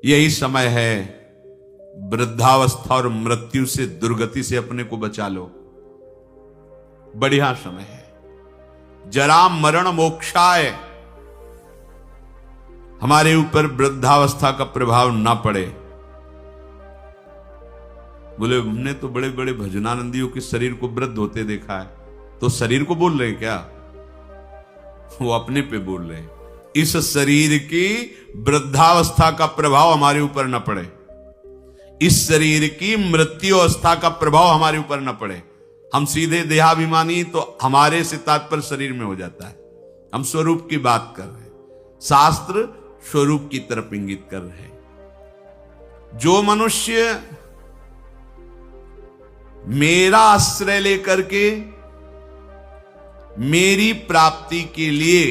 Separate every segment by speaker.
Speaker 1: यही समय है, वृद्धावस्था और मृत्यु से, दुर्गति से अपने को बचा लो। बढ़िया समय है। जरा मरण मोक्षाय, हमारे ऊपर वृद्धावस्था का प्रभाव ना पड़े। बोले हमने तो बड़े बड़े भजनानंदियों के शरीर को वृद्ध होते देखा है, तो शरीर को बोल रहे क्या? वो अपने पे बोल रहे हैं। इस शरीर की वृद्धावस्था का प्रभाव हमारे ऊपर न पड़े, इस शरीर की मृत्यु अवस्था का प्रभाव हमारे ऊपर न पड़े। हम सीधे देहाभिमानी तो हमारे से तात्पर्य शरीर में हो जाता है। हम स्वरूप की बात कर रहे हैं, शास्त्र स्वरूप की तरफ इंगित कर रहे हैं। जो मनुष्य मेरा आश्रय लेकर के मेरी प्राप्ति के लिए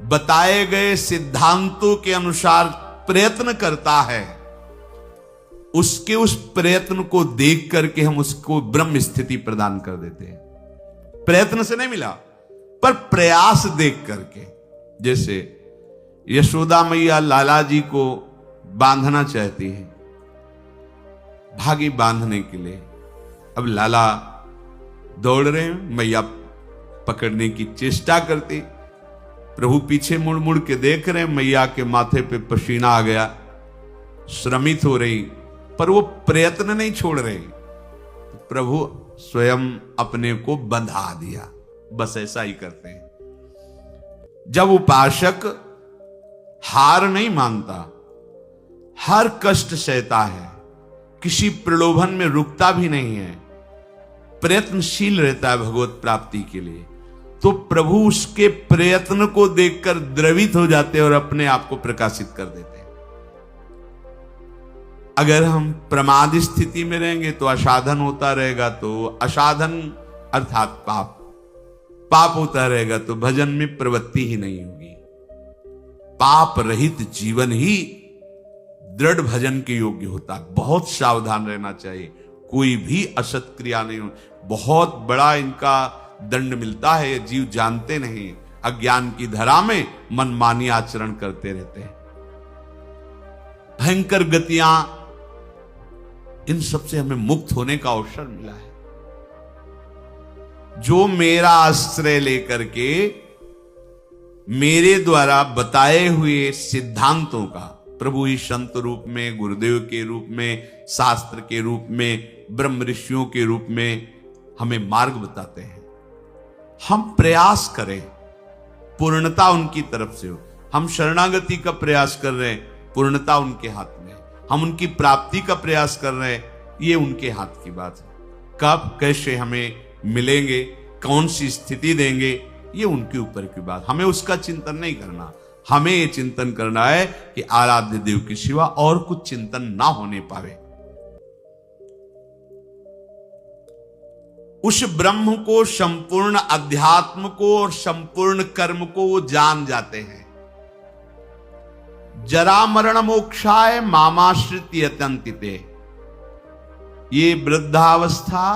Speaker 1: बताए गए सिद्धांतों के अनुसार प्रयत्न करता है, उसके उस प्रयत्न को देख करके हम उसको ब्रह्म स्थिति प्रदान कर देते हैं। प्रयत्न से नहीं मिला, पर प्रयास देख करके। जैसे यशोदा मैया लाला जी को बांधना चाहती है, भागी बांधने के लिए। अब लाला दौड़ रहे हैं, मैया पकड़ने की चेष्टा करती, प्रभु पीछे मुड़ मुड़ के देख रहे हैं, मैया के माथे पे पसीना आ गया, श्रमित हो रही, पर वो प्रयत्न नहीं छोड़ रहे। तो प्रभु स्वयं अपने को बंधा दिया। बस ऐसा ही करते हैं। जब उपासक हार नहीं मानता, हर कष्ट सहता है, किसी प्रलोभन में रुकता भी नहीं है, प्रयत्नशील रहता है भगवत प्राप्ति के लिए, तो प्रभु उसके प्रयत्न को देखकर द्रवित हो जाते हैं और अपने आप को प्रकाशित कर देते हैं। अगर हम प्रमाद स्थिति में रहेंगे तो असाधन होता रहेगा, तो असाधन अर्थात पाप, पाप होता रहेगा तो भजन में प्रवृत्ति ही नहीं होगी। पाप रहित जीवन ही दृढ़ भजन के योग्य होता है। बहुत सावधान रहना चाहिए, कोई भी असत क्रिया नहीं हो। बहुत बड़ा इनका दंड मिलता है, ये जीव जानते नहीं, अज्ञान की धरा में मनमानी आचरण करते रहते हैं। भयंकर गतियां, इन सबसे हमें मुक्त होने का अवसर मिला है। जो मेरा आश्रय लेकर के मेरे द्वारा बताए हुए सिद्धांतों का, प्रभु ही संत रूप में, गुरुदेव के रूप में, शास्त्र के रूप में, ब्रह्म ऋषियों के रूप में हमें मार्ग बताते हैं, हम प्रयास करें, पूर्णता उनकी तरफ से हो। हम शरणागति का प्रयास कर रहे हैं, पूर्णता उनके हाथ में है। हम उनकी प्राप्ति का प्रयास कर रहे हैं, ये उनके हाथ की बात है। कब कैसे हमें मिलेंगे, कौन सी स्थिति देंगे, ये उनके ऊपर की बात। हमें उसका चिंतन नहीं करना, हमें ये चिंतन करना है कि आराध्य देव के सिवा और कुछ चिंतन ना होने पावे। उस ब्रह्म को, संपूर्ण अध्यात्म को और संपूर्ण कर्म को वो जान जाते हैं। जरा मरण मोक्षाय मामाश्रित यतन्तिते, ये वृद्धावस्था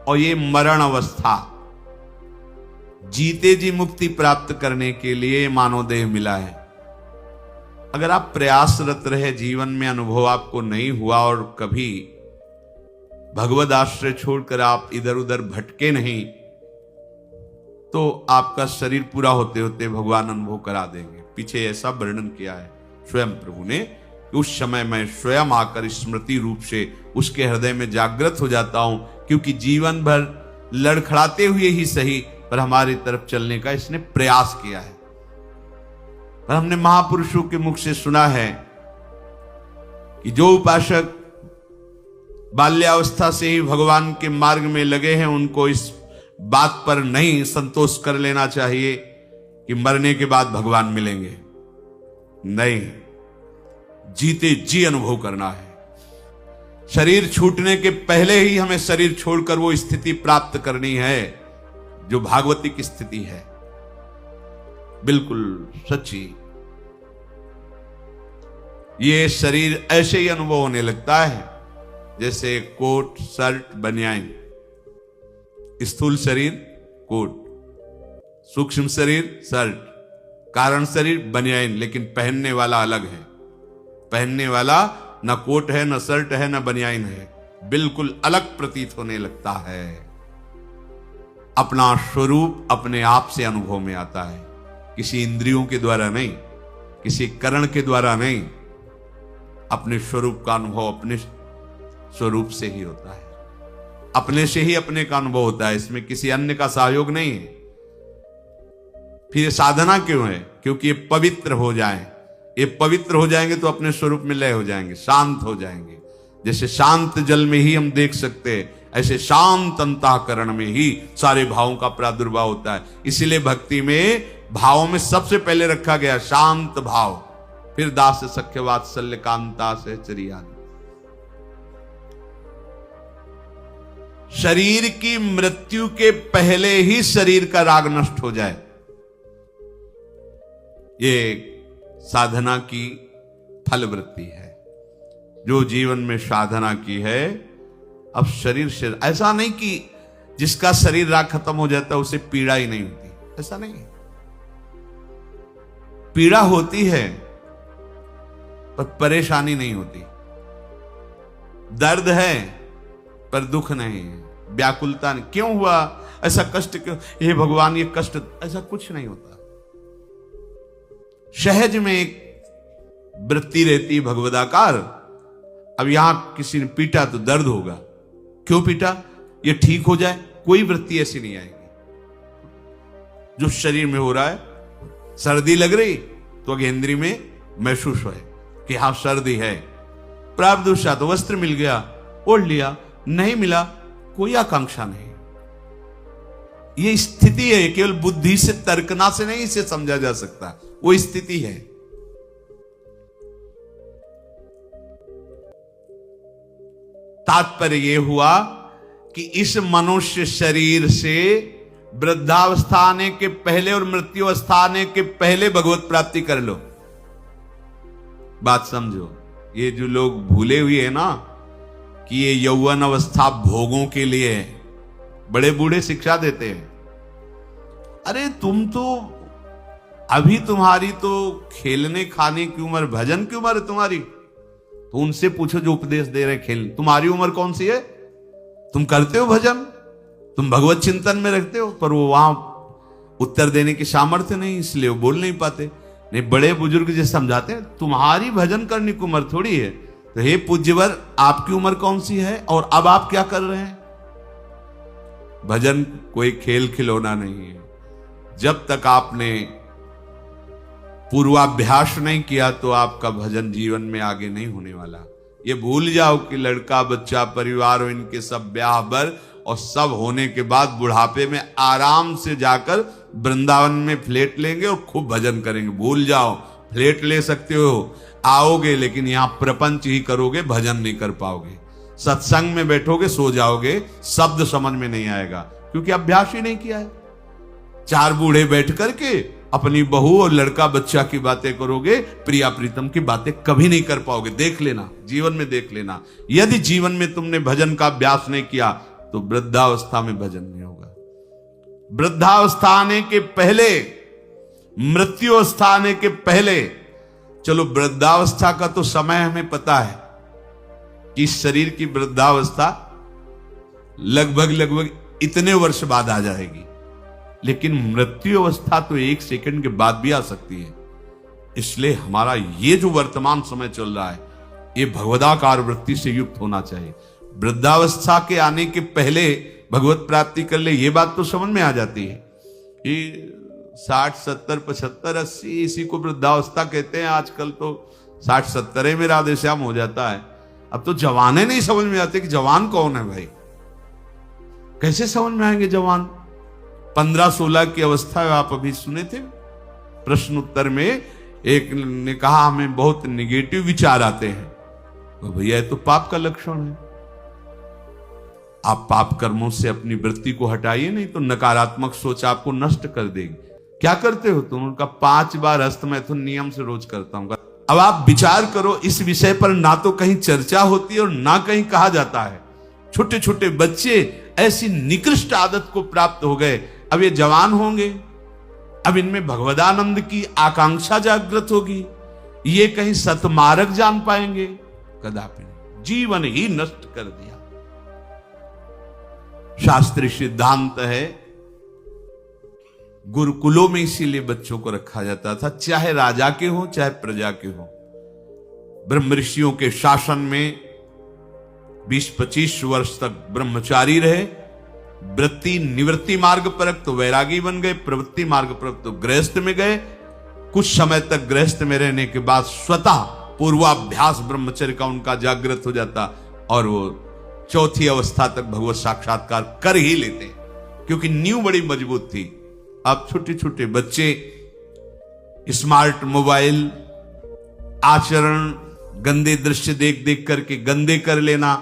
Speaker 1: और ये मरण अवस्था, जीते जी मुक्ति प्राप्त करने के लिए मानव देह मिला है। अगर आप प्रयासरत रहे, जीवन में अनुभव आपको नहीं हुआ और कभी भगवद आश्रय छोड़कर आप इधर उधर भटके नहीं, तो आपका शरीर पूरा होते होते भगवान अनुभव करा देंगे। पीछे ऐसा वर्णन किया है स्वयं प्रभु ने कि उस समय मैं स्वयं आकर स्मृति रूप से उसके हृदय में जागृत हो जाता हूं, क्योंकि जीवन भर लड़खड़ाते हुए ही सही पर हमारी तरफ चलने का इसने प्रयास किया है। और हमने महापुरुषों के मुख से सुना है कि जो उपासक बाल्यावस्था से ही भगवान के मार्ग में लगे हैं, उनको इस बात पर नहीं संतोष कर लेना चाहिए कि मरने के बाद भगवान मिलेंगे। नहीं, जीते जी अनुभव करना है। शरीर छूटने के पहले ही हमें शरीर छोड़कर वो स्थिति प्राप्त करनी है जो भागवतिक स्थिति है, बिल्कुल सच्ची। ये शरीर ऐसे ही अनुभव होने लगता है जैसे कोट, शर्ट, बनियान। स्थूल शरीर कोट, सूक्ष्म शरीर शर्ट, कारण शरीर बनियान, लेकिन पहनने वाला अलग है। पहनने वाला न कोट है, न शर्ट है, न बनियाइन है, बिल्कुल अलग प्रतीत होने लगता है। अपना स्वरूप अपने आप से अनुभव में आता है, किसी इंद्रियों के द्वारा नहीं, किसी करण के द्वारा नहीं। अपने स्वरूप का अनुभव अपने स्वरूप से ही होता है, अपने से ही अपने का अनुभव होता है, इसमें किसी अन्य का सहयोग नहीं है। फिर साधना क्यों है? क्योंकि ये पवित्र हो जाएं। ये पवित्र हो जाएंगे तो अपने स्वरूप में लय हो जाएंगे, शांत हो जाएंगे। जैसे शांत जल में ही हम देख सकते हैं, ऐसे शांत अंतःकरण में ही सारे भावों का प्रादुर्भाव होता है। इसीलिए भक्ति में भावों में सबसे पहले रखा गया शांत भाव, फिर दास सख्य वात्सल्य कांता सहचर्या। शरीर की मृत्यु के पहले ही शरीर का राग नष्ट हो जाए, ये साधना की फलवृत्ति है। जो जीवन में साधना की है, अब शरीर से ऐसा नहीं कि जिसका शरीर राग खत्म हो जाता है उसे पीड़ा ही नहीं होती, ऐसा नहीं है। पीड़ा होती है पर परेशानी नहीं होती, दर्द है पर दुख नहीं है, व्याकुलता नहीं। क्यों हुआ ऐसा कष्ट, क्यों हे भगवान ये कष्ट, ऐसा कुछ नहीं होता। सहज में एक वृत्ति रहती भगवदाकार। अब यहां किसी ने पीटा तो दर्द होगा, क्यों पीटा, ये ठीक हो जाए, कोई वृत्ति ऐसी नहीं आएगी। जो शरीर में हो रहा है, सर्दी लग रही तो गेंद्री में महसूस हो कि हां सर्दी है, प्रावदुषा तो वस्त्र मिल गया ओढ़ लिया, नहीं मिला कोई आकांक्षा नहीं। ये स्थिति है, केवल बुद्धि से तर्कना से नहीं इसे समझा जा सकता, वो स्थिति है। तात्पर्य यह हुआ कि इस मनुष्य शरीर से वृद्धावस्था आने के पहले और मृत्यु अवस्था आने के पहले भगवत प्राप्ति कर लो। बात समझो, ये जो लोग भूले हुए हैं ना कि ये यौवन अवस्था भोगों के लिए है, बड़े बूढ़े शिक्षा देते हैं, अरे तुम तो अभी तुम्हारी तो खेलने खाने की उम्र, भजन की उम्र है तुम्हारी, तो उनसे पूछो जो उपदेश दे रहे खेल, तुम्हारी उम्र कौन सी है? तुम करते हो भजन, तुम भगवत चिंतन में रखते हो, पर वो वहां उत्तर देने की सामर्थ्य नहीं, इसलिए वो बोल नहीं पाते। नहीं, बड़े बुजुर्ग जैसे समझाते हैं तुम्हारी भजन करने की उम्र थोड़ी है, तो हे पूज्यवर आपकी उम्र कौन सी है और अब आप क्या कर रहे हैं? भजन कोई खेल खिलौना नहीं है। जब तक आपने पूर्वाभ्यास नहीं किया तो आपका भजन जीवन में आगे नहीं होने वाला। ये भूल जाओ कि लड़का बच्चा परिवार और इनके सब ब्याह बर और सब होने के बाद बुढ़ापे में आराम से जाकर वृंदावन में फ्लैट लेंगे और खूब भजन करेंगे। भूल जाओ, फ्लैट ले सकते हो, आओगे लेकिन यहां प्रपंच ही करोगे, भजन नहीं कर पाओगे। सत्संग में बैठोगे सो जाओगे, शब्द समझ में नहीं आएगा क्योंकि अभ्यास ही नहीं किया है। चार बूढ़े बैठ करके अपनी बहू और लड़का बच्चा की बातें करोगे, प्रिया प्रीतम की बातें कभी नहीं कर पाओगे। देख लेना, जीवन में देख लेना, यदि जीवन में तुमने भजन का अभ्यास नहीं किया तो वृद्धावस्था में भजन नहीं होगा। वृद्धावस्था आने के पहले, मृत्यु अवस्था आने के पहले, चलो वृद्धावस्था का तो समय हमें पता है कि शरीर की वृद्धावस्था लगभग इतने वर्ष बाद आ जाएगी, लेकिन मृत्यु अवस्था तो एक सेकंड के बाद भी आ सकती है। इसलिए हमारा ये जो वर्तमान समय चल रहा है, ये भगवदाकार वृत्ति से युक्त होना चाहिए। वृद्धावस्था के आने के पहले भगवत प्राप्ति कर ले, ये बात तो समझ में आ जाती है। ये 60, 70, 75, 80 इसी को वृद्धावस्था कहते हैं। आजकल तो 60-70 में राधे श्याम हो जाता है। अब तो जवाने नहीं समझ में आते कि जवान कौन है भाई, कैसे समझ में आएंगे जवान? 15-16 की अवस्था है। आप अभी सुने थे प्रश्न उत्तर में, एक ने कहा हमें बहुत निगेटिव विचार आते हैं, तो भैया ये तो पाप का लक्षण है। आप पाप कर्मों से अपनी वृत्ति को हटाइए, नहीं तो नकारात्मक सोच आपको नष्ट कर देगी। क्या करते हो तुम? उनका 5 बार हस्तमैथुन नियम से रोज करता हूं। अब आप विचार करो, इस विषय पर ना तो कहीं चर्चा होती है और ना कहीं कहा जाता है। छोटे छोटे बच्चे ऐसी निकृष्ट आदत को प्राप्त हो गए, अब ये जवान होंगे, अब इनमें भगवदानंद की आकांक्षा जागृत होगी, ये कहीं सतमार्ग जान पाएंगे? कदापि नहीं। जीवन ही नष्ट कर दिया। शास्त्रीय सिद्धांत है, गुरुकुलों में इसीलिए बच्चों को रखा जाता था, चाहे राजा के हो चाहे प्रजा के हो। ब्रह्म ऋषियों के शासन में 20-25 वर्ष तक ब्रह्मचारी रहे। वृत्ति निवृत्ति मार्ग पर तो वैरागी बन गए, प्रवृत्ति मार्ग पर तो गृहस्थ में गए। कुछ समय तक गृहस्थ में रहने के बाद स्वतः पूर्वाभ्यास ब्रह्मचर्य का उनका जागृत हो जाता और वो चौथी अवस्था तक भगवत साक्षात्कार कर ही लेते, क्योंकि नींव बड़ी मजबूत थी। अब छोटे छोटे बच्चे स्मार्ट मोबाइल, आचरण, गंदे दृश्य देख देख करके गंदे कर लेना,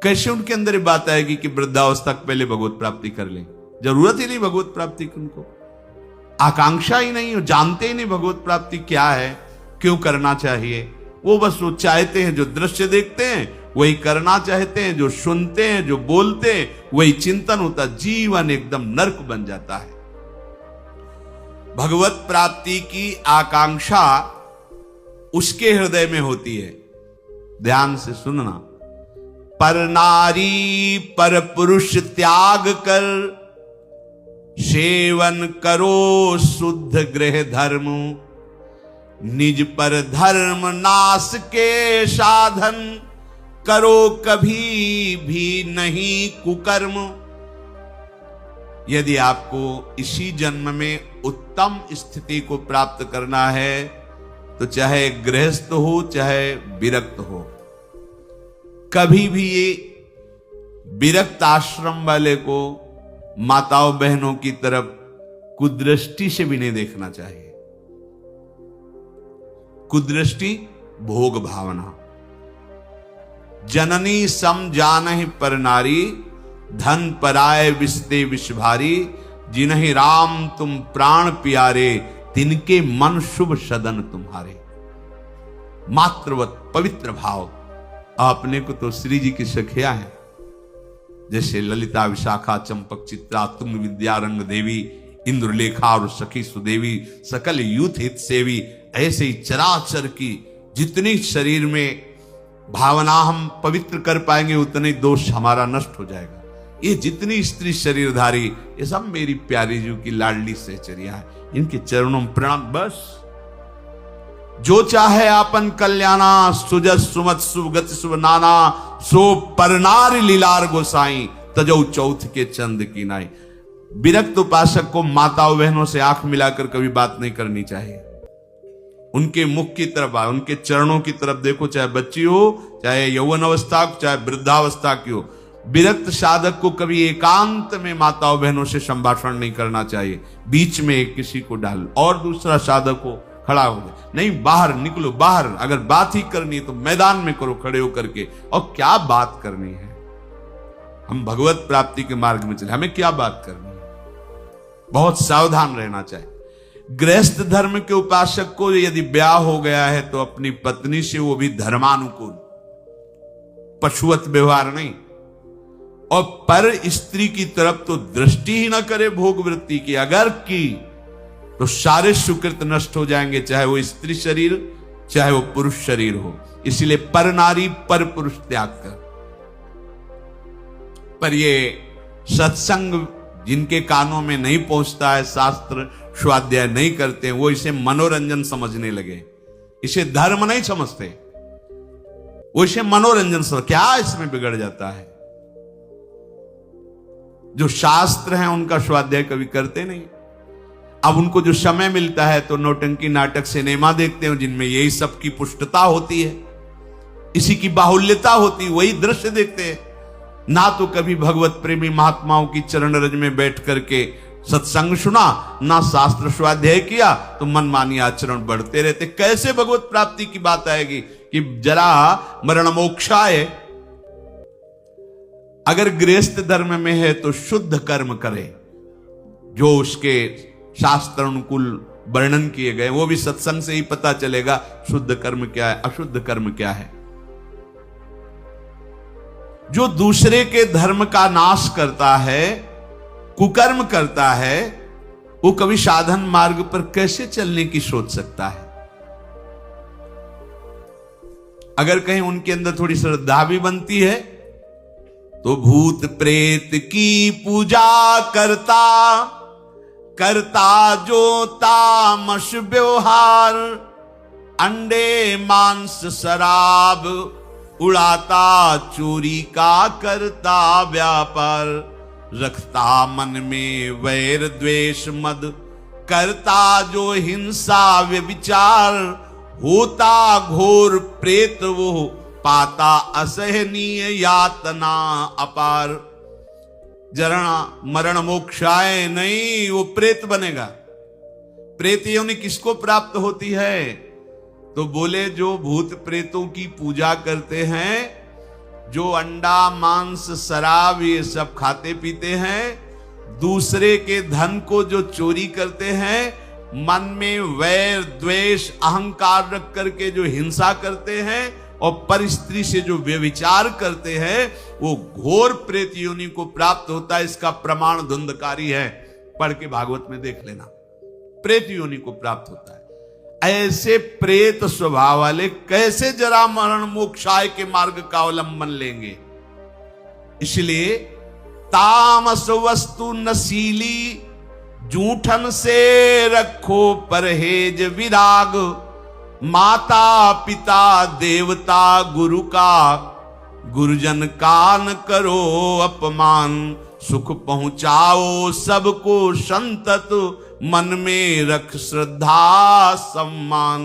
Speaker 1: कैसे उनके अंदर ये बात आएगी कि वृद्धावस्था पहले भगवत प्राप्ति कर लें? जरूरत ही नहीं भगवत प्राप्ति की, उनको आकांक्षा ही नहीं, जानते ही नहीं भगवत प्राप्ति क्या है, क्यों करना चाहिए। वो बस वो चाहते हैं, जो दृश्य देखते हैं वही करना चाहते हैं, जो सुनते हैं, जो बोलते हैं वही चिंतन होता। जीवन एकदम नरक बन जाता है। भगवत प्राप्ति की आकांक्षा उसके हृदय में होती है। ध्यान से सुनना। पर नारी पर पुरुष त्याग कर, सेवन करो शुद्ध गृह धर्म, निज पर धर्म नाश के साधन, करो कभी भी नहीं कुकर्म। यदि आपको इसी जन्म में उत्तम स्थिति को प्राप्त करना है तो चाहे गृहस्थ हो चाहे विरक्त हो, कभी भी ये विरक्त आश्रम वाले को माताओं बहनों की तरफ कुदृष्टि से भी नहीं देखना चाहिए। कुदृष्टि भोग भावना। जननी सम जानहि पर नारी, धन पराय विसते विष भारी, जिन्हि राम तुम प्राण प्यारे, तिनके मन शुभ सदन तुम्हारे। मातृवत पवित्र भाव। आपने को तो श्री जी की सखिया है, जैसे ललिता, विशाखा, चंपक, चित्रा, तुंग विद्या, रंग देवी, इंद्रलेखा और सखी सुदेवी, सकल यूथ हित सेवी। ऐसे ही चराचर की जितनी शरीर में भावना हम पवित्र कर पाएंगे उतने दोष हमारा नष्ट हो जाएगा। ये जितनी स्त्री शरीरधारी, ये सब मेरी प्यारी जी की लाडली सहचरिया है, इनके चरणों में प्रणाम। बस जो चाहे आपन कल्याणा, सुजस सुमत सुगत शुभ नाना, सो परनार लीलार गोसाई, तजौ चौथ के चंद की नाई। विरक्त उपासक को माताओं बहनों से आंख मिलाकर कभी बात नहीं करनी चाहिए। उनके मुख की तरफ, उनके चरणों की तरफ देखो, चाहे बच्ची हो, चाहे यौवन अवस्था, चाहे वृद्धावस्था की हो। विरक्त साधक को कभी एकांत में माताओं बहनों से संभाषण नहीं करना चाहिए। बीच में किसी को डाल और दूसरा साधक हो खड़ा हो जाए, नहीं बाहर निकलो। बाहर अगर बात ही करनी है तो मैदान में करो खड़े होकर के। और क्या बात करनी है? हम भगवत प्राप्ति के मार्ग में चले, हमें क्या बात करनी है? बहुत सावधान रहना चाहिए। गृहस्थ धर्म के उपासक को यदि ब्याह हो गया है तो अपनी पत्नी से वो भी धर्मानुकूल, पशुवत व्यवहार नहीं। और पर स्त्री की तरफ तो दृष्टि ही ना करे भोग वृत्ति की। अगर की तो सारे सुकृत नष्ट हो जाएंगे, चाहे वो स्त्री शरीर चाहे वो पुरुष शरीर हो। इसलिए पर नारी पर पुरुष त्याग कर। पर ये सत्संग जिनके कानों में नहीं पहुंचता है, शास्त्र स्वाध्याय नहीं करते हैं, वो इसे मनोरंजन समझने लगे, इसे धर्म नहीं समझते, वो इसे मनोरंजन समझ। क्या इसमें बिगड़ जाता है? जो शास्त्र हैं उनका स्वाध्याय कभी करते नहीं। अब उनको जो समय मिलता है तो नौटंकी, नाटक, सिनेमा देखते हैं जिनमें यही सब की पुष्टता होती है, इसी की बाहुल्यता होती है, वही दृश्य देखते हैं। ना तो कभी भगवत प्रेमी महात्माओं की चरण रज में बैठ करके सत्संग सुना, ना शास्त्र स्वाध्याय किया, तो मनमानी आचरण बढ़ते रहते। कैसे भगवत प्राप्ति की बात आएगी कि जरा मरण मोक्षाय। अगर गृहस्थ धर्म में है तो शुद्ध कर्म करे, जो उसके शास्त्र अनुकूल वर्णन किए गए, वो भी सत्संग से ही पता चलेगा शुद्ध कर्म क्या है, अशुद्ध कर्म क्या है। जो दूसरे के धर्म का नाश करता है, कुकर्म करता है, वो कभी साधन मार्ग पर कैसे चलने की सोच सकता है? अगर कहीं उनके अंदर थोड़ी श्रद्धा भी बनती है तो भूत प्रेत की पूजा करता करता जो तामस व्यवहार, अंडे मांस शराब उड़ाता चोरी का करता व्यापार, रखता मन में वैर द्वेष मद करता जो हिंसा व्यभिचार, होता घोर प्रेत वो पाता असहनीय यातना अपार। जरा मरण मोक्षाए नहीं, वो प्रेत बनेगा। प्रेत योनि किसको प्राप्त होती है? तो बोले जो भूत प्रेतों की पूजा करते हैं, जो अंडा मांस शराब ये सब खाते पीते हैं, दूसरे के धन को जो चोरी करते हैं, मन में वैर द्वेष अहंकार रख करके जो हिंसा करते हैं और पर स्त्री से जो व्यभिचार करते हैं, वो घोर प्रेत योनि को प्राप्त होता है। इसका प्रमाण धुंधकारी है, पढ़ के भागवत में देख लेना। प्रेत योनि को प्राप्त होता है। ऐसे प्रेत स्वभाव वाले कैसे जरा मरण मोक्षाय के मार्ग का अवलंबन लेंगे? इसलिए तामस वस्तु नशीली, जूठन से रखो परहेज विराग, माता पिता देवता गुरु का, गुरुजन का न करो अपमान, सुख पहुंचाओ सबको संतत, मन में रख श्रद्धा सम्मान।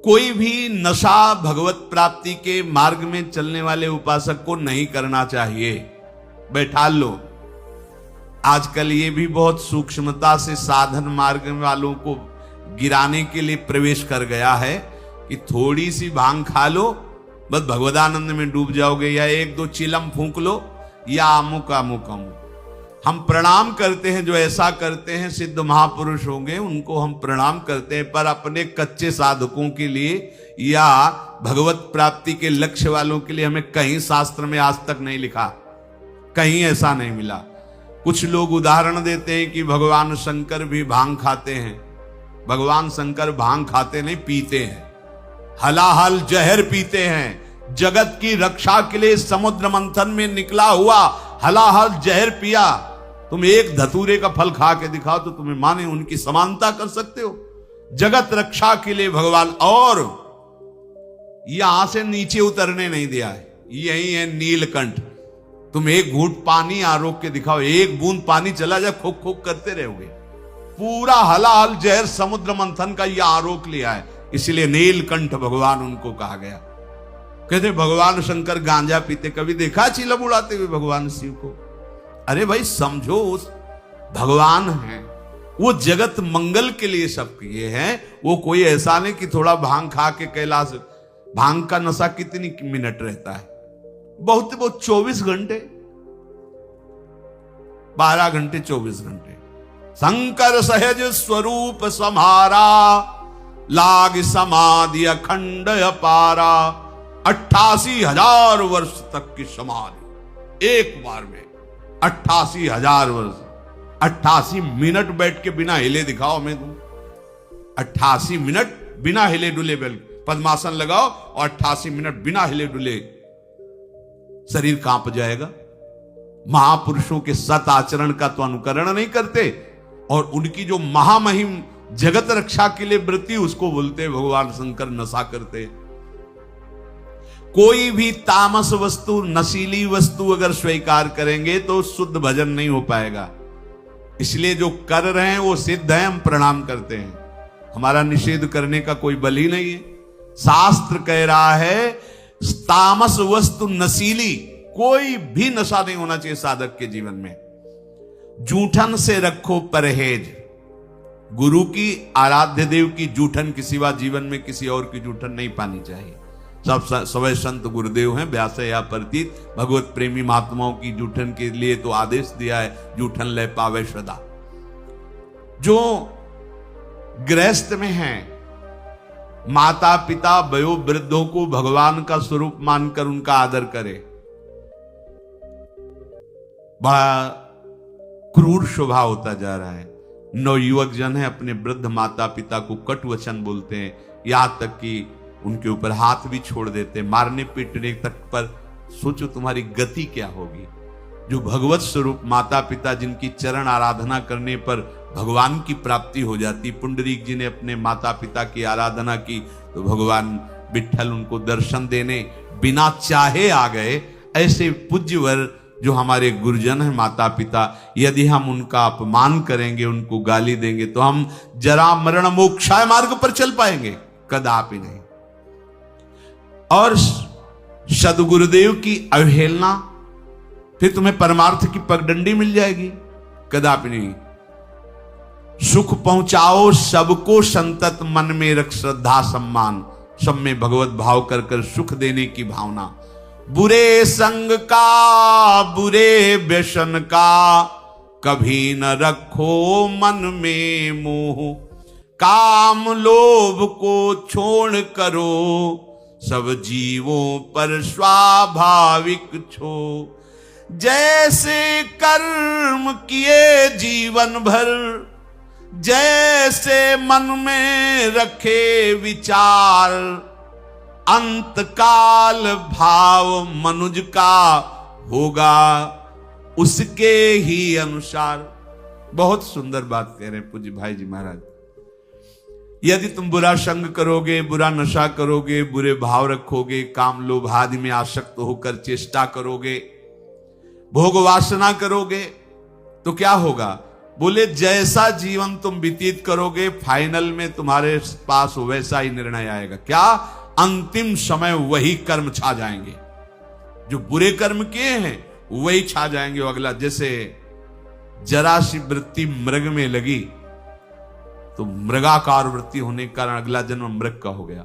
Speaker 1: कोई भी नशा भगवत प्राप्ति के मार्ग में चलने वाले उपासक को नहीं करना चाहिए। बैठा लो। आजकल ये भी बहुत सूक्ष्मता से साधन मार्ग वालों को गिराने के लिए प्रवेश कर गया है कि थोड़ी सी भांग खा लो, बस भगवदानंद में डूब जाओगे, या एक दो चिलम फूंक लो, या अमुक अमुक अमुक। हम प्रणाम करते हैं, जो ऐसा करते हैं सिद्ध महापुरुष होंगे, उनको हम प्रणाम करते हैं, पर अपने कच्चे साधकों के लिए या भगवत प्राप्ति के लक्ष्य वालों के लिए हमें कहीं शास्त्र में आज तक नहीं लिखा, कहीं ऐसा नहीं मिला। कुछ लोग उदाहरण देते हैं कि भगवान शंकर भी भांग खाते हैं। भगवान शंकर भांग खाते नहीं, पीते हैं, हलाहल जहर पीते हैं। जगत की रक्षा के लिए समुद्र मंथन में निकला हुआ हलाहल जहर पिया। तुम एक धतूरे का फल खा के दिखाओ तो तुम्हें माने उनकी समानता कर सकते हो? जगत रक्षा के लिए भगवान, और यहां से नीचे उतरने नहीं दिया है। यही है नीलकंठ। तुम एक घूंट पानी आरोक के दिखाओ, एक बूंद पानी चला जाए, खुक खुक करते रहोगे। पूरा हलाहल जहर समुद्र मंथन का यह आरोक लिया है, इसलिए नीलकंठ भगवान उनको कहा गया। कहते भगवान शंकर गांजा पीते, कभी देखा चिलम उड़ाते हुए भगवान शिव को? अरे भाई समझो, उस भगवान है, वो जगत मंगल के लिए सब किए हैं। वो कोई ऐसा नहीं कि थोड़ा भांग खा के कैलाश। भांग का नशा कितनी मिनट रहता है? बहुत 24 घंटे, 12 घंटे 24 घंटे। शंकर सहज स्वरूप समारा, लाग समाधि अखंड अपारा। 88,000 वर्ष तक की समाधि एक बार में, 88,000 वर्ष। 88 मिनट बैठ के बिना हिले दिखाओ मैं तुम। 88 मिनट बिना हिले डुले पद्मासन लगाओ और 88 मिनट बिना हिले डुले, शरीर कांप जाएगा। महापुरुषों के सत आचरण का तो अनुकरण नहीं करते, और उनकी जो महामहिम जगत रक्षा के लिए वृत्ति, उसको बोलते भगवान शंकर नशा करते। कोई भी तामस वस्तु, नशीली वस्तु अगर स्वीकार करेंगे तो शुद्ध भजन नहीं हो पाएगा। इसलिए जो कर रहे हैं वो सिद्ध है, हम प्रणाम करते हैं। हमारा निषेध करने का कोई बल ही नहीं है। शास्त्र कह रहा है तामस वस्तु नशीली, कोई भी नशा नहीं होना चाहिए साधक के जीवन में। जूठन से रखो परहेज। गुरु की, आराध्य देव की जूठन के सिवा जीवन में किसी और की जूठन नहीं पानी चाहिए। सब सवै संत गुरुदेव हैं, व्यास या प्रतीत भगवत प्रेमी महात्माओं की जूठन के लिए तो आदेश दिया है, जूठन ले पावे सदा। जो गृहस्थ में हैं, माता पिता वयो वृद्धों को भगवान का स्वरूप मानकर उनका आदर करे। बड़ा क्रूर स्वभाव होता जा रहा है। नवयुवक जन है, अपने वृद्ध माता पिता को कटु वचन बोलते हैं, यहां तक कि उनके ऊपर हाथ भी छोड़ देते, मारने पीटने तक पर। सोचो तुम्हारी गति क्या होगी। जो भगवत स्वरूप माता पिता जिनकी चरण आराधना करने पर भगवान की प्राप्ति हो जाती। पुंडरीक जी ने अपने माता पिता की आराधना की तो भगवान विट्ठल उनको दर्शन देने बिना चाहे आ गए। ऐसे पूज्यवर जो हमारे गुरुजन हैं माता पिता, यदि हम उनका अपमान करेंगे, उनको गाली देंगे तो हम जरा मरण मोक्षाय मार्ग पर चल पाएंगे? कदापि नहीं। और सदगुरुदेव की अवहेलना, फिर तुम्हें परमार्थ की पगडंडी मिल जाएगी? कदापि नहीं। सुख पहुंचाओ सबको संतत, मन में रख श्रद्धा सम्मान, सब में भगवत भाव कर कर सुख देने की भावना। बुरे संग का, बुरे व्यसन का कभी न रखो मन में मोह, काम लोभ को छोड़ करो सब जीवों पर स्वाभाविक छो। जैसे कर्म किए जीवन भर, जैसे मन में रखे विचार, अंतकाल भाव मनुज का होगा उसके ही अनुसार। बहुत सुंदर बात कह रहे हैं पूज्य भाई जी महाराज। यदि तुम बुरा संग करोगे, बुरा नशा करोगे, बुरे भाव रखोगे, काम लोभ आदि में आसक्त होकर चेष्टा करोगे, भोग वासना करोगे, तो क्या होगा? बोले जैसा जीवन तुम व्यतीत करोगे फाइनल में तुम्हारे पास वैसा ही निर्णय आएगा। क्या? अंतिम समय वही कर्म छा जाएंगे। जो बुरे कर्म किए हैं वही छा जाएंगे। अगला, जैसे जरा सी वृत्ति मृग में लगी तो मृगाकार वृत्ति होने के कारण अगला जन्म मृग का हो गया।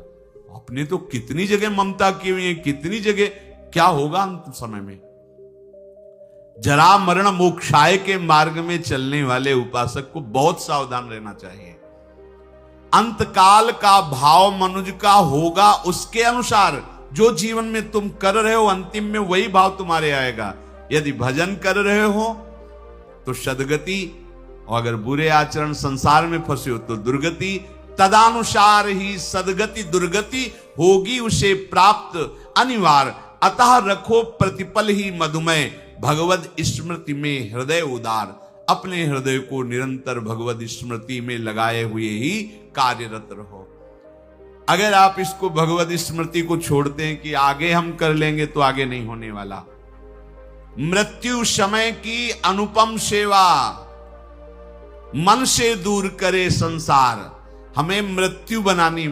Speaker 1: आपने तो कितनी जगह ममता की हुई है, कितनी जगह। क्या होगा अंतिम समय में? जरा मरण मोक्षाय के मार्ग में चलने वाले उपासक को बहुत सावधान रहना चाहिए। अंतकाल का भाव मनुज का होगा उसके अनुसार। जो जीवन में तुम कर रहे हो अंतिम में वही भाव तुम्हारे आएगा। यदि भजन कर रहे हो तो सदगति, और अगर बुरे आचरण संसार में फंसे हो तो दुर्गति। तदानुसार ही सदगति दुर्गति होगी उसे प्राप्त अनिवार्य। अतः रखो प्रतिपल ही मधुमय, भगवद स्मृति में हृदय उदार। अपने हृदय को निरंतर भगवद स्मृति में लगाए हुए ही कार्यरत रहो। अगर आप इसको भगवद स्मृति को छोड़ते हैं कि आगे हम कर लेंगे तो आगे नहीं होने वाला। मृत्यु समय की अनुपम सेवा, मन से दूर करे संसार। हमें मृत्यु बनानी,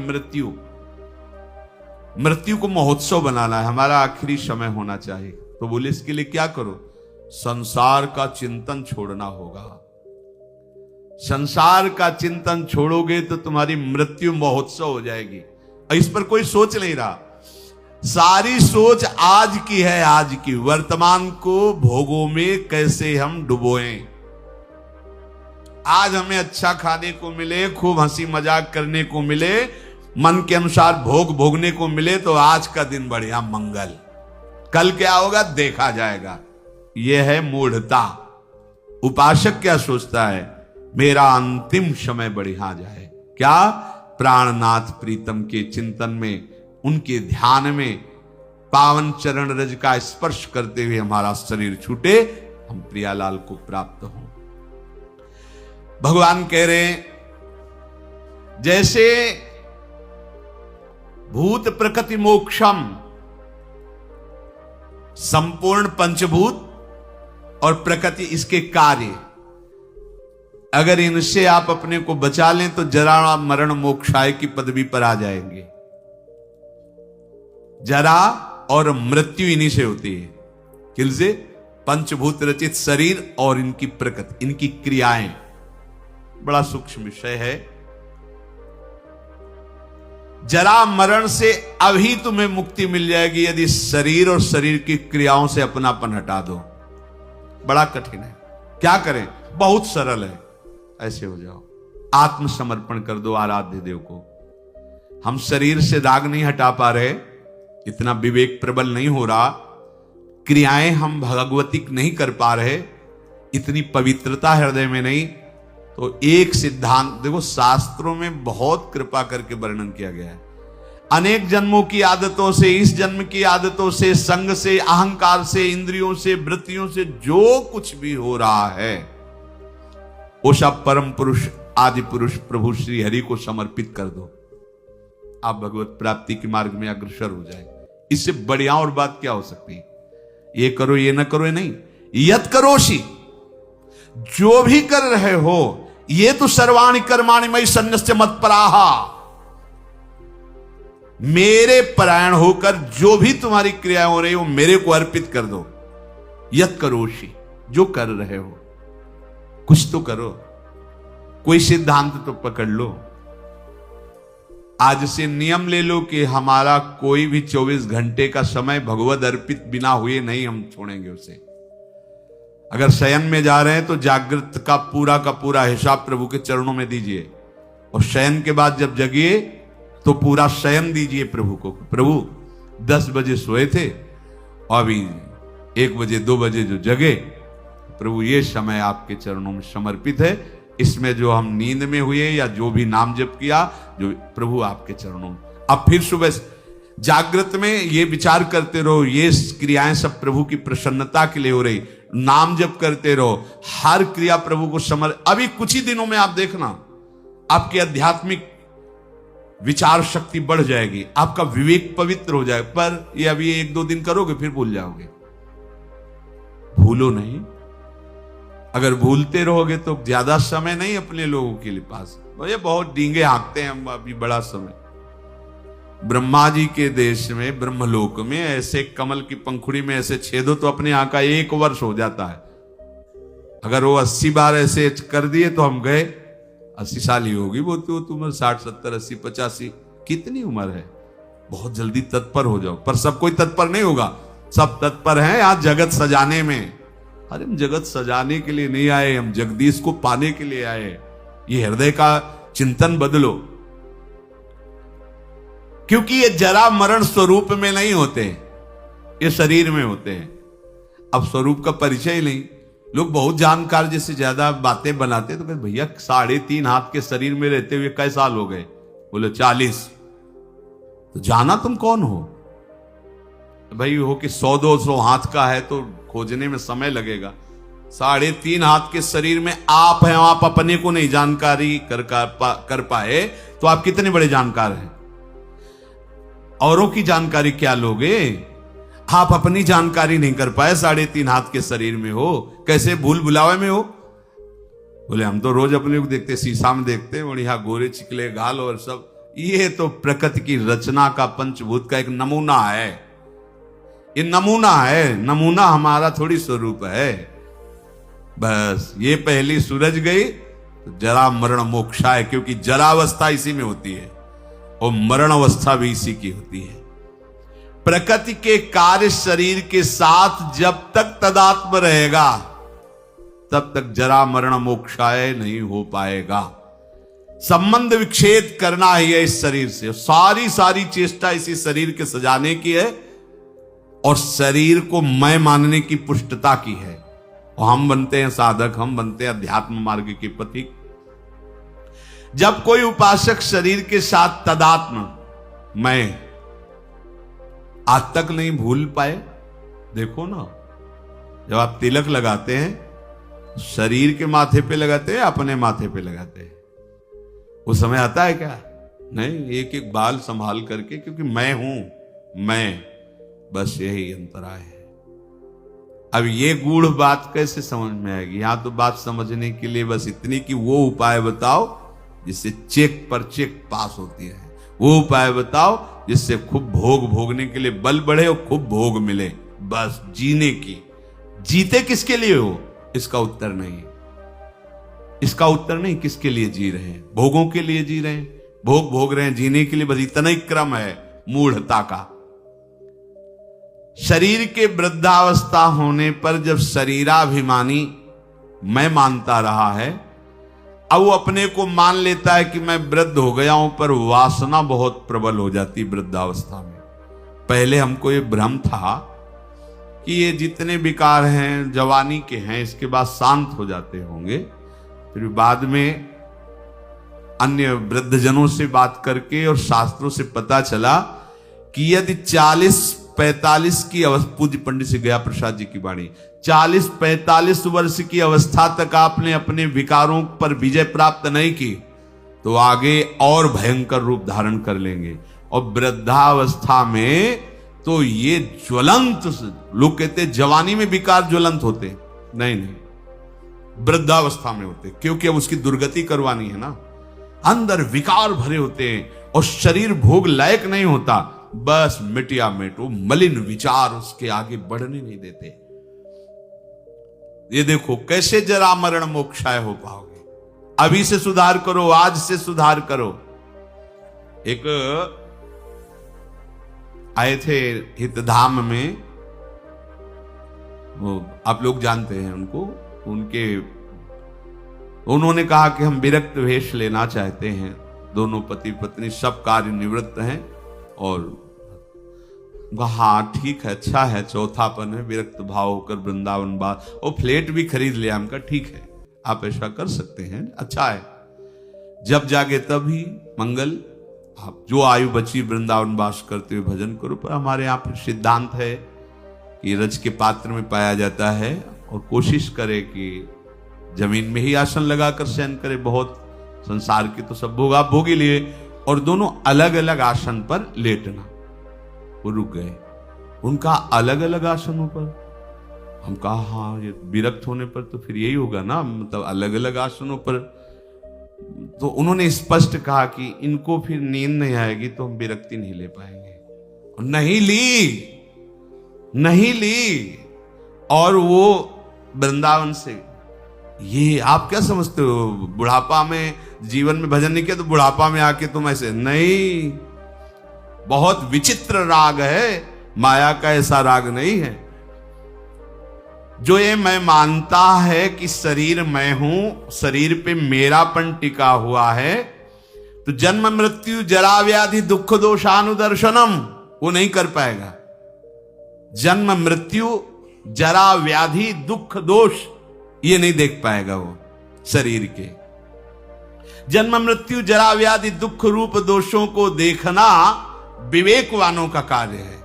Speaker 1: मृत्यु को महोत्सव बनाना है। हमारा आखिरी समय होना चाहिए। तो बोले इसके लिए क्या करो? संसार का चिंतन छोड़ना होगा। संसार का चिंतन छोड़ोगे तो तुम्हारी मृत्यु महोत्सव हो जाएगी। और इस पर कोई सोच नहीं रहा। सारी सोच आज की है, आज की। वर्तमान को भोगों में कैसे हम डुबोएं। आज हमें अच्छा खाने को मिले, खूब हंसी मजाक करने को मिले, मन के अनुसार भोग भोगने को मिले तो आज का दिन बढ़िया मंगल। कल क्या होगा देखा जाएगा। यह है मूढ़ता। उपासक क्या सोचता है? मेरा अंतिम समय बढ़िया जाए। क्या? प्राणनाथ प्रीतम के चिंतन में, उनके ध्यान में पावन चरण रज का स्पर्श करते हुए हमारा शरीर छूटे, हम प्रियालाल को प्राप्त हों। भगवान कह रहे हैं जैसे भूत प्रकृति मोक्षम, संपूर्ण पंचभूत और प्रकृति इसके कार्य, अगर इनसे आप अपने को बचा लें तो जरा मरण मोक्षाय की पदवी पर आ जाएंगे। जरा और मृत्यु इन्हीं से होती है। किलसे? पंचभूत रचित शरीर और इनकी प्रकृति, इनकी क्रियाएं। बड़ा सूक्ष्म विषय है। जरा मरण से अभी तुम्हें मुक्ति मिल जाएगी यदि शरीर और शरीर की क्रियाओं से अपनापन हटा दो। बड़ा कठिन है। क्या करें? बहुत सरल है। ऐसे हो जाओ, आत्मसमर्पण कर दो आराध्य देव को। हम शरीर से राग नहीं हटा पा रहे, इतना विवेक प्रबल नहीं हो रहा, क्रियाएं हम भगवतिक नहीं कर पा रहे, इतनी पवित्रता हृदय में नहीं। तो एक सिद्धांत देखो, शास्त्रों में बहुत कृपा करके वर्णन किया गया है। अनेक जन्मों की आदतों से, इस जन्म की आदतों से, संग से, अहंकार से, इंद्रियों से, वृत्तियों से जो कुछ भी हो रहा है वो सब परम पुरुष, आदि पुरुष प्रभु श्री हरि को समर्पित कर दो। आप भगवत प्राप्ति के मार्ग में अग्रसर हो जाए। इससे बढ़िया और बात क्या हो सकती है? ये करो, ये ना करो, ये नहीं। यत करोषि, जो भी कर रहे हो, ये तो सर्वाणि कर्माणि मयि सन्न्यस्य मत्पराहा, मेरे परायण होकर जो भी तुम्हारी क्रियाएं हो रही हो मेरे को अर्पित कर दो। यत करोषि, जो कर रहे हो कुछ तो करो, कोई सिद्धांत तो पकड़ लो। आज से नियम ले लो कि हमारा कोई भी 24 घंटे का समय भगवद अर्पित बिना हुए नहीं हम छोड़ेंगे उसे। अगर शयन में जा रहे हैं तो जागृत का पूरा हिसाब प्रभु के चरणों में दीजिए, और शयन के बाद जब जगिए तो पूरा शयन दीजिए प्रभु को। प्रभु 10 बजे सोए थे और अभी 1 बजे 2 बजे जो जगे, प्रभु ये समय आपके चरणों में समर्पित है। इसमें जो हम नींद में हुए या जो भी नाम जप किया, जो प्रभु आपके चरणों में। अब फिर सुबह जागृत में ये विचार करते रहो, ये क्रियाएं सब प्रभु की प्रसन्नता के लिए हो रही। नाम जप करते रहो, हर क्रिया प्रभु को अभी कुछ ही दिनों में आप देखना आपकी आध्यात्मिक विचार शक्ति बढ़ जाएगी, आपका विवेक पवित्र हो जाएगा। पर ये अभी 1-2 दिन करोगे फिर भूल जाओगे। भूलो नहीं, अगर भूलते रहोगे तो ज्यादा समय नहीं अपने लोगों के लिए पास। ये बहुत डींगे हाँकते हैं हम अभी बड़ा समय। ब्रह्मा जी के देश में, ब्रह्मलोक में ऐसे कमल की पंखुड़ी में ऐसे छेदो तो अपने यहाँ का 1 वर्ष हो जाता है। अगर वो 80 बार ऐसे कर दिए तो हम गए। 80 साल ही होगी वो तो उम्र, 60, 70, 80, 85 कितनी उम्र है। बहुत जल्दी तत्पर हो जाओ। पर सब कोई तत्पर नहीं होगा, सब तत्पर हैं आज जगत सजाने में। अरे हम जगत सजाने के लिए नहीं आए, हम जगदीश को पाने के लिए आए। ये हृदय का चिंतन बदलो, क्योंकि ये जरा मरण स्वरूप में नहीं होते, ये शरीर में होते हैं। अब स्वरूप का परिचय ही नहीं। लोग बहुत जानकार जैसे ज्यादा बातें बनाते तो कहते भैया 3.5 हाथ के शरीर में रहते हुए कई साल हो गए? बोले 40। तो जाना तुम कौन हो भाई? हो कि 100-200 हाथ का है तो खोजने में समय लगेगा। 3.5 हाथ के शरीर में आप हैं, आप अपने को नहीं जानकारी कर पाए तो आप कितने बड़े जानकार हैं? औरों की जानकारी क्या लोगे? आप अपनी जानकारी नहीं कर पाए, 3.5 हाथ के शरीर में हो, कैसे भूल भुलावे में हो? बोले हम तो रोज अपने को देखते, शीशा में देखते, बढ़िया गोरे चिकले गाल और सब। ये तो प्रकृति की रचना का, पंचभूत का एक नमूना है। ये नमूना है, नमूना हमारा थोड़ी स्वरूप है। बस ये पहली सूरज गई तो जरा मरण मोक्षा है, क्योंकि जरावस्था इसी में होती है और मरण अवस्था भी इसी की होती है। प्रकृति के कार्य शरीर के साथ जब तक तदात्म रहेगा तब तक जरा मरण मोक्षाय नहीं हो पाएगा। संबंध विच्छेद करना ही है इस शरीर से। सारी चेष्टा इसी शरीर के सजाने की है और शरीर को मैं मानने की पुष्टता की है। और हम बनते हैं साधक, हम बनते हैं अध्यात्म मार्ग के पथिक। जब कोई उपासक शरीर के साथ तदात्म मैं आज तक नहीं भूल पाए, देखो ना, जब आप तिलक लगाते हैं शरीर के माथे पे लगाते हैं, अपने माथे पे लगाते हैं, वो समय आता है क्या? नहीं, एक एक बाल संभाल करके, क्योंकि मैं हूं, मैं, बस यही अंतराय है। अब ये गूढ़ बात कैसे समझ में आएगी? यहां तो बात समझने के लिए बस इतनी कि वो उपाय बताओ जिससे चेक पर चेक पास होती है, वो उपाय बताओ जिससे खूब भोग भोगने के लिए बल बढ़े और खूब भोग मिले, बस जीने की। जीते किसके लिए हो? इसका उत्तर नहीं। इसका उत्तर नहीं किसके लिए जी रहे हैं? भोगों के लिए जी रहे हैं, भोग भोग रहे हैं, जीने के लिए, बस इतना ही क्रम है मूढ़ता का। शरीर के वृद्धावस्था होने पर जब शरीराभिमानी मैं मानता रहा है, अब वो अपने को मान लेता है कि मैं वृद्ध हो गया हूं, पर वासना बहुत प्रबल हो जाती वृद्धावस्था में। पहले हमको ये भ्रम था कि ये जितने विकार हैं जवानी के हैं, इसके बाद शांत हो जाते होंगे, फिर बाद में अन्य वृद्धजनों से बात करके और शास्त्रों से पता चला कि यदि 40-45 की अवस्था, पूज्य पंडित श्री गया प्रसाद जी की वाणी, 40-45 वर्ष की अवस्था तक आपने अपने विकारों पर विजय प्राप्त नहीं की तो आगे और भयंकर रूप धारण कर लेंगे। और वृद्धावस्था में तो ये ज्वलंत, लोग कहते जवानी में विकार ज्वलंत होते, नहीं नहीं, वृद्धावस्था में होते, क्योंकि अब उसकी दुर्गति करवानी है ना। अंदर विकार भरे होते हैं और शरीर भोग लायक नहीं होता, बस मिटिया मिट, वो मलिन विचार उसके आगे बढ़ने नहीं देते। ये देखो कैसे जरा मरण मोक्षाय हो पाओगे। अभी से सुधार करो, आज से सुधार करो। एक आए थे हितधाम में, वो आप लोग जानते हैं उनको, उन्होंने कहा कि हम विरक्त वेश लेना चाहते हैं। दोनों पति पत्नी सब कार्य निवृत्त हैं और हाँ ठीक है, अच्छा है, चौथापन है, विरक्त भाव होकर वृंदावन बास, और फ्लैट भी खरीद लिया। हमका ठीक है, आप ऐसा कर सकते हैं, अच्छा है, जब जागे तब ही मंगल, आप जो आयु बची वृंदावन वास करते हुए भजन करो। पर हमारे यहाँ पर सिद्धांत है कि रज के पात्र में पाया जाता है और कोशिश करे कि जमीन में ही आसन लगाकर शयन करे। बहुत संसार के तो सब भोग आप भोग ही लिए, और दोनों अलग अलग आसन पर लेटना। वो रुक गए, उनका अलग अलग आसनों पर। हम कहा हाँ, ये विरक्त होने पर तो फिर यही होगा ना, मतलब अलग अलग आसनों पर। तो उन्होंने स्पष्ट कहा कि इनको फिर नींद नहीं आएगी तो हम विरक्ति नहीं ले पाएंगे। और नहीं ली। और वो वृंदावन से, ये आप क्या समझते हो, बुढ़ापा में जीवन में भजन नहीं किया तो बुढ़ापा में आके तुम ऐसे नहीं। बहुत विचित्र राग है, माया का ऐसा राग नहीं है। जो ये मैं मानता है कि शरीर मैं हूं, शरीर पे मेरापन टिका हुआ है, तो जन्म मृत्यु जरा व्याधि दुख दोषानुदर्शनम वो नहीं कर पाएगा। जन्म मृत्यु जरा व्याधि दुख दोष ये नहीं देख पाएगा वो शरीर के। जन्म मृत्यु जरा व्याधि दुख रूप दोषों को देखना विवेकवानों का कार्य है।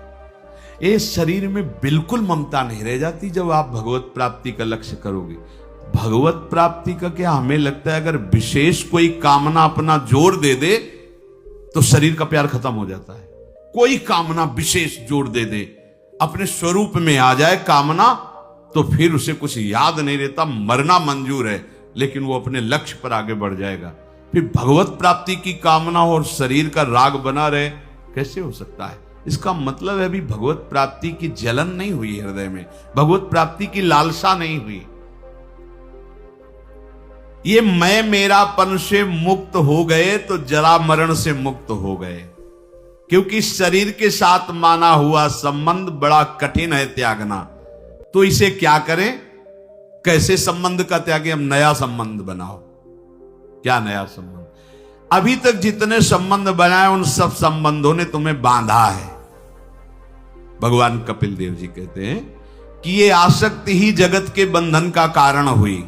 Speaker 1: इस शरीर में बिल्कुल ममता नहीं रह जाती जब आप भगवत प्राप्ति का लक्ष्य करोगे। भगवत प्राप्ति का क्या, हमें लगता है अगर विशेष कोई कामना अपना जोर दे दे तो शरीर का प्यार खत्म हो जाता है। कोई कामना विशेष जोर दे दे, अपने स्वरूप में आ जाए कामना, तो फिर उसे कुछ याद नहीं रहता, मरना मंजूर है, लेकिन वो अपने लक्ष्य पर आगे बढ़ जाएगा। फिर भगवत प्राप्ति की कामना हो और शरीर का राग बना रहे, कैसे हो सकता है? इसका मतलब है अभी भगवत प्राप्ति की जलन नहीं हुई हृदय में, भगवत प्राप्ति की लालसा नहीं हुई। ये मैं मेरापन से मुक्त हो गए तो जरा मरण से मुक्त हो गए, क्योंकि शरीर के साथ माना हुआ संबंध बड़ा कठिन है त्यागना। तो इसे क्या करें, कैसे संबंध का त्यागे? हम नया संबंध बनाओ। क्या नया संबंध? अभी तक जितने संबंध बनाए उन सब संबंधों ने तुम्हें बांधा है। भगवान कपिल देव जी कहते हैं कि ये आसक्ति ही जगत के बंधन का कारण हुई,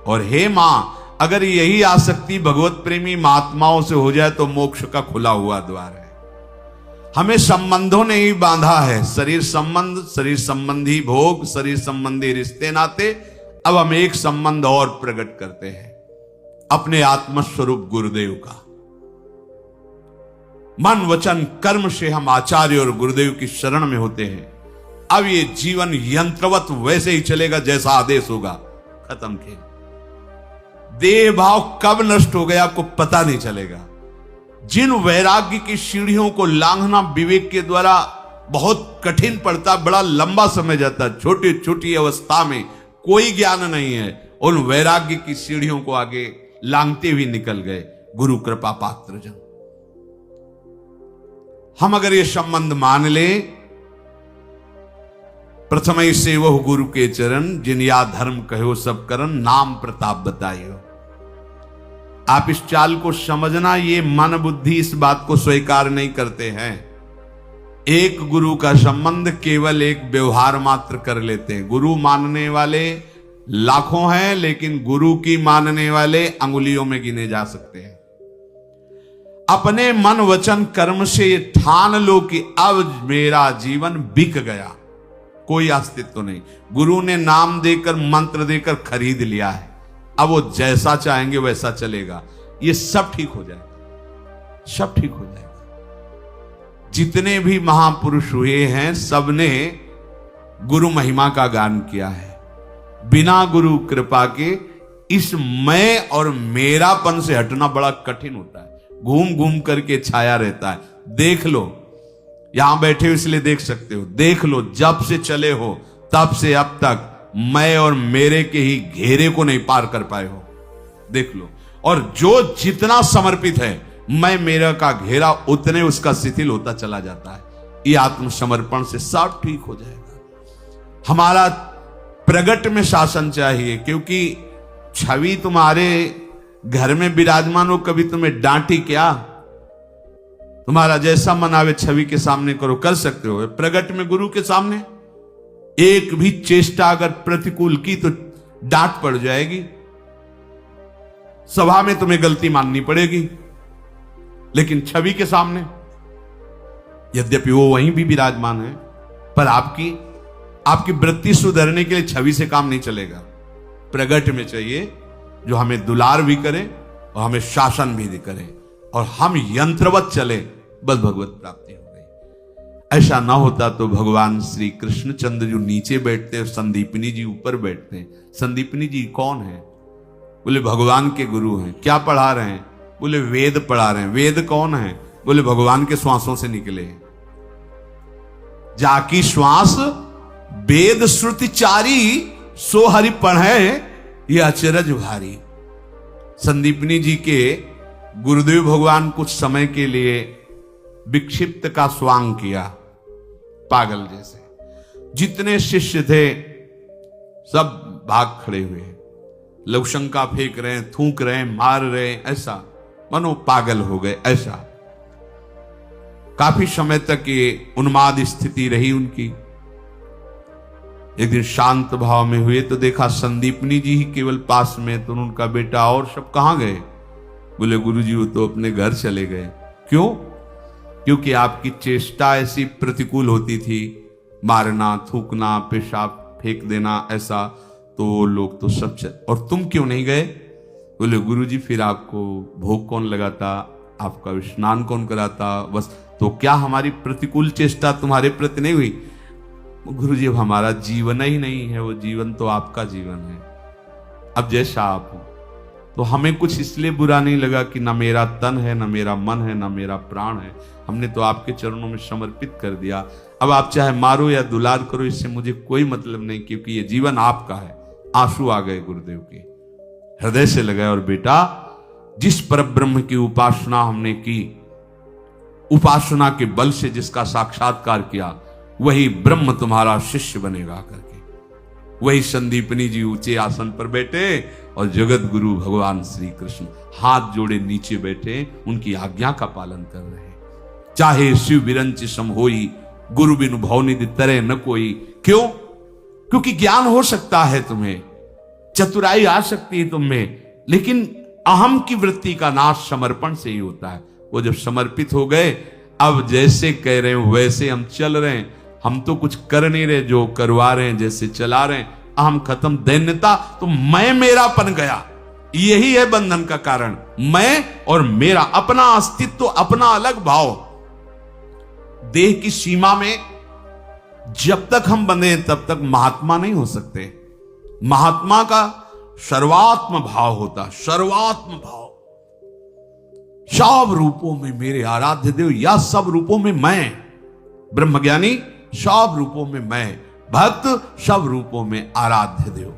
Speaker 1: और हे मां, अगर यही आसक्ति भगवत प्रेमी महात्माओं से हो जाए तो मोक्ष का खुला हुआ द्वार है। हमें संबंधों ने ही बांधा है, शरीर संबंध, शरीर संबंधी भोग, शरीर संबंधी रिश्ते नाते। अब हम एक संबंध और प्रकट करते हैं, अपने आत्मस्वरूप गुरुदेव का। मन वचन कर्म से हम आचार्य और गुरुदेव की शरण में होते हैं। अब ये जीवन यंत्रवत वैसे ही चलेगा जैसा आदेश होगा। खत्म खेल। देह भाव कब नष्ट हो गया आपको पता नहीं चलेगा। जिन वैराग्य की सीढ़ियों को लांघना विवेक के द्वारा बहुत कठिन पड़ता, बड़ा लंबा समय जाता, छोटी छोटी अवस्था में कोई ज्ञान नहीं है, उन वैराग्य की सीढ़ियों को आगे लांघते हुए निकल गए गुरु कृपा पात्र जन। हम अगर ये संबंध मान ले, प्रथम ही सेवह गुरु के चरण, जिन या धर्म कहो सब करन, नाम प्रताप बताइयो। आप इस चाल को समझना, ये मन बुद्धि इस बात को स्वीकार नहीं करते हैं। एक गुरु का संबंध केवल एक व्यवहार मात्र कर लेते हैं। गुरु मानने वाले लाखों हैं, लेकिन गुरु की मानने वाले अंगुलियों में गिने जा सकते हैं। अपने मन वचन कर्म से ये ठान लो कि अब मेरा जीवन बिक गया, कोई अस्तित्व नहीं। गुरु ने नाम देकर मंत्र देकर खरीद लिया है, अब वो जैसा चाहेंगे वैसा चलेगा। ये सब ठीक हो जाएगा, सब ठीक हो जाएगा। जितने भी महापुरुष हुए हैं सबने गुरु महिमा का गान किया है। बिना गुरु कृपा के इस मैं और मेरापन से हटना बड़ा कठिन होता है। घूम घूम करके छाया रहता है। देख लो, यहां बैठे हो इसलिए देख सकते हो, देख लो जब से चले हो तब से अब तक मैं और मेरे के ही घेरे को नहीं पार कर पाए हो, देख लो। और जो जितना समर्पित है मैं मेरा का घेरा उतने उसका शिथिल होता चला जाता है। ये आत्मसमर्पण से सब ठीक हो जाएगा। हमारा प्रगट में शासन चाहिए, क्योंकि छवि तुम्हारे घर में विराजमान हो, कभी तुम्हें डांटी क्या? तुम्हारा जैसा मन आवे छवि के सामने करो, कर सकते हो। प्रगट में गुरु के सामने एक भी चेष्टा अगर प्रतिकूल की तो डांट पड़ जाएगी, सभा में तुम्हें गलती माननी पड़ेगी। लेकिन छवि के सामने यद्यपि वो वहीं भी विराजमान है, पर आपकी वृत्ति सुधरने के लिए छवि से काम नहीं चलेगा। प्रगट में चाहिए जो हमें दुलार भी करे और हमें शासन भी करे, और हम यंत्रवत चले, बस भगवत प्राप्ति हो गई। ऐसा ना होता तो भगवान श्री कृष्णचंद्र जो नीचे बैठते और संदीपनी जी ऊपर बैठते हैं। संदीपनी जी कौन है? बोले भगवान के गुरु हैं। क्या पढ़ा रहे हैं? बोले वेद पढ़ा रहे हैं। वेद कौन है? बोले भगवान के श्वासों से निकले हैं। जाकी श्वास वेद श्रुति चारी, सो हरि पढ़े ये अचरज भारी। संदीपनी जी के गुरुदेव भगवान कुछ समय के लिए विक्षिप्त का स्वांग किया, पागल जैसे। जितने शिष्य थे सब भाग खड़े हुए, लवशंका फेंक रहे हैं, थूक रहे हैं, मार रहे हैं, ऐसा मनो पागल हो गए। ऐसा काफी समय तक ये उन्माद स्थिति रही उनकी। एक दिन शांत भाव में हुए तो देखा संदीपनी जी ही केवल पास में, तो उनका बेटा और सब कहां गए? बोले गुरुजी वो तो अपने घर चले गए। क्यों? क्योंकि आपकी चेष्टा ऐसी प्रतिकूल होती थी, मारना, थूकना, पेशाब फेंक देना, ऐसा, तो लोग तो सब और तुम क्यों नहीं गए? बोले गुरुजी फिर आपको भोग कौन लगाता, आपका स्नान कौन कराता, बस। तो क्या हमारी प्रतिकूल चेष्टा तुम्हारे प्रति नहीं हुई? गुरुजी अब हमारा जीवन ही नहीं है, वो जीवन तो आपका जीवन है, अब जैसा आप हो। तो हमें कुछ इसलिए बुरा नहीं लगा कि ना मेरा तन है, ना मेरा मन है, ना मेरा प्राण है, हमने तो आपके चरणों में समर्पित कर दिया। अब आप चाहे मारो या दुलार करो, इससे मुझे कोई मतलब नहीं, क्योंकि ये जीवन आपका है। आंसू आ गए गुरुदेव के, हृदय से लगाए। और बेटा, जिस परब्रह्म की उपासना हमने की, उपासना के बल से जिसका साक्षात्कार किया, वही ब्रह्म तुम्हारा शिष्य बनेगा करके। वही संदीपनी जी ऊंचे आसन पर बैठे और जगत गुरु भगवान श्री कृष्ण हाथ जोड़े नीचे बैठे, उनकी आज्ञा का पालन कर रहे हैं। चाहे शिव विरंच सम होई, गुरु बिनु भवनिधि तरे न कोई। क्यों? क्योंकि ज्ञान हो सकता है तुम्हें, चतुराई आ सकती है तुम्हें, लेकिन अहम की वृत्ति का नाश समर्पण से ही होता है। वो जब समर्पित हो गए, अब जैसे कह रहे हो वैसे हम चल रहे हैं, हम तो कुछ कर नहीं रहे, जो करवा रहे हैं, जैसे चला रहे हैं, अहम खत्म, दैन्यता तो मैं मेरापन गया। यही है बंधन का कारण, मैं और मेरा, अपना अस्तित्व, अपना अलग भाव। देह की सीमा में जब तक हम बंधे तब तक महात्मा नहीं हो सकते। महात्मा का सर्वात्म भाव होता, सर्वात्म भाव। सब रूपों में मेरे आराध्य देव, या सब रूपों में मैं, ब्रह्मज्ञानी सब रूपों में मैं, भक्त सब रूपों में आराध्य देव।